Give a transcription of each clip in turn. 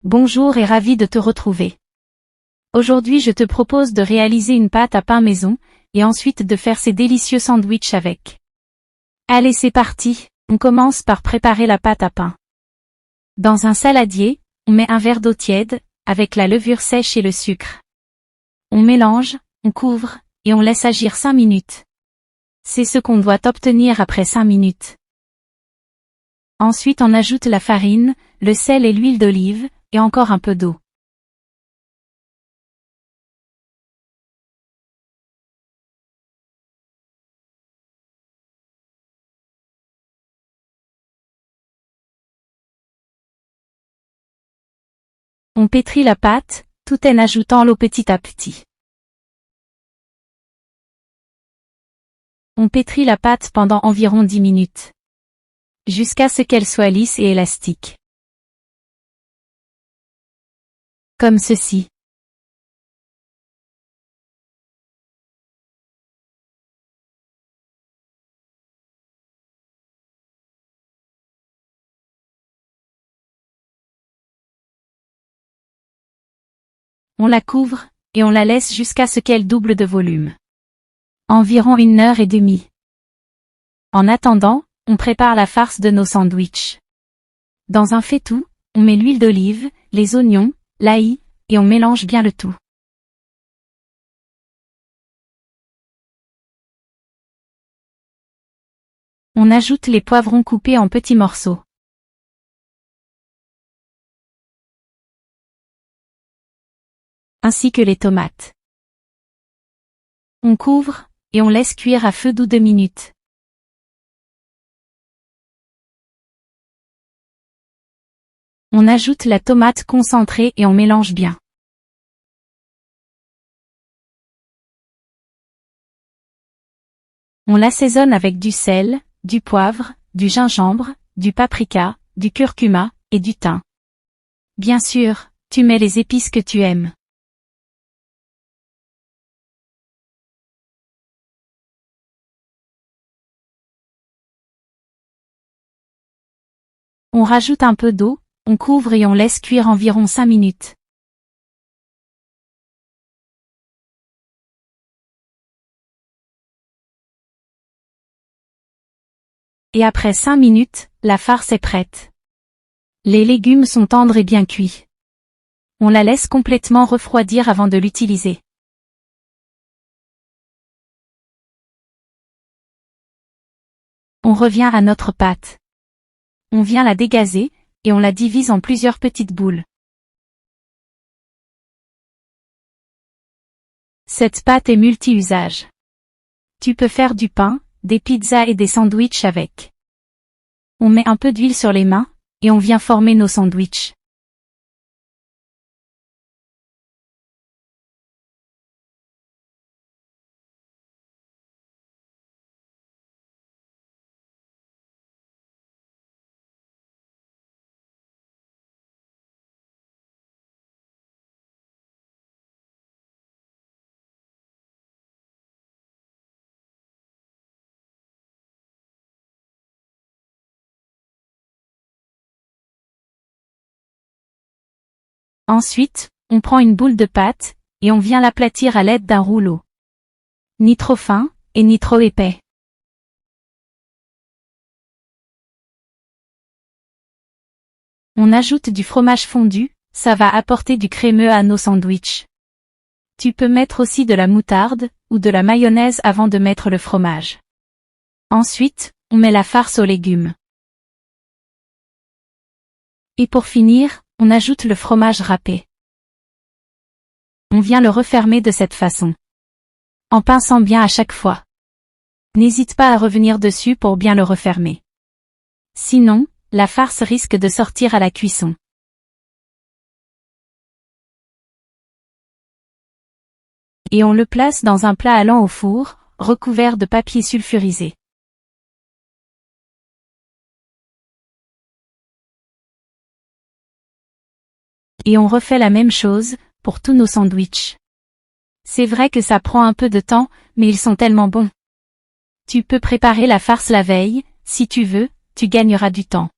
Bonjour et ravi de te retrouver. Aujourd'hui je te propose de réaliser une pâte à pain maison, et ensuite de faire ces délicieux sandwichs avec. Allez c'est parti, on commence par préparer la pâte à pain. Dans un saladier, on met un verre d'eau tiède, avec la levure sèche et le sucre. On mélange, on couvre, et on laisse agir 5 minutes. C'est ce qu'on doit obtenir après 5 minutes. Ensuite on ajoute la farine, le sel et l'huile d'olive, et encore un peu d'eau. On pétrit la pâte, tout en ajoutant l'eau petit à petit. On pétrit la pâte pendant environ 10 minutes. Jusqu'à ce qu'elle soit lisse et élastique. Comme ceci. On la couvre, et on la laisse jusqu'à ce qu'elle double de volume. Environ 1h30. En attendant, on prépare la farce de nos sandwichs. Dans un faitout, on met l'huile d'olive, les oignons, l'ail, et on mélange bien le tout. On ajoute les poivrons coupés en petits morceaux. Ainsi que les tomates. On couvre, et on laisse cuire à feu doux 2 minutes. On ajoute la tomate concentrée et on mélange bien. On l'assaisonne avec du sel, du poivre, du gingembre, du paprika, du curcuma, et du thym. Bien sûr, tu mets les épices que tu aimes. On rajoute un peu d'eau, on couvre et on laisse cuire environ 5 minutes. Et après 5 minutes, la farce est prête. Les légumes sont tendres et bien cuits. On la laisse complètement refroidir avant de l'utiliser. On revient à notre pâte. On vient la dégazer, et on la divise en plusieurs petites boules. Cette pâte est multi-usage. Tu peux faire du pain, des pizzas et des sandwichs avec. On met un peu d'huile sur les mains, et on vient former nos sandwichs. Ensuite, on prend une boule de pâte, et on vient l'aplatir à l'aide d'un rouleau. Ni trop fin, et ni trop épais. On ajoute du fromage fondu, ça va apporter du crémeux à nos sandwichs. Tu peux mettre aussi de la moutarde, ou de la mayonnaise avant de mettre le fromage. Ensuite, on met la farce aux légumes. Et pour finir, on ajoute le fromage râpé. On vient le refermer de cette façon. En pinçant bien à chaque fois. N'hésite pas à revenir dessus pour bien le refermer. Sinon, la farce risque de sortir à la cuisson. Et on le place dans un plat allant au four, recouvert de papier sulfurisé. Et on refait la même chose, pour tous nos sandwichs. C'est vrai que ça prend un peu de temps, mais ils sont tellement bons. Tu peux préparer la farce la veille, si tu veux, tu gagneras du temps.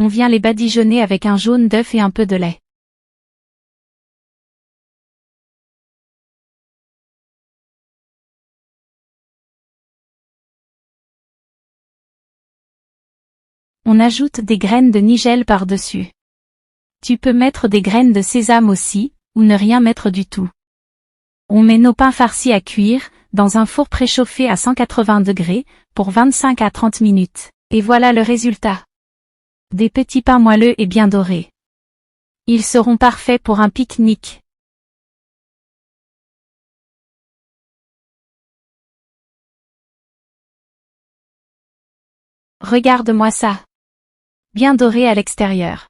On vient les badigeonner avec un jaune d'œuf et un peu de lait. On ajoute des graines de nigel par-dessus. Tu peux mettre des graines de sésame aussi, ou ne rien mettre du tout. On met nos pains farcis à cuire, dans un four préchauffé à 180 degrés, pour 25 à 30 minutes. Et voilà le résultat. Des petits pains moelleux et bien dorés. Ils seront parfaits pour un pique-nique. Regarde-moi ça. Bien dorés à l'extérieur.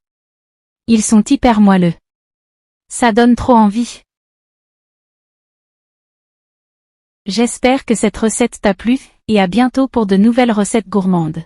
Ils sont hyper moelleux. Ça donne trop envie. J'espère que cette recette t'a plu, et à bientôt pour de nouvelles recettes gourmandes.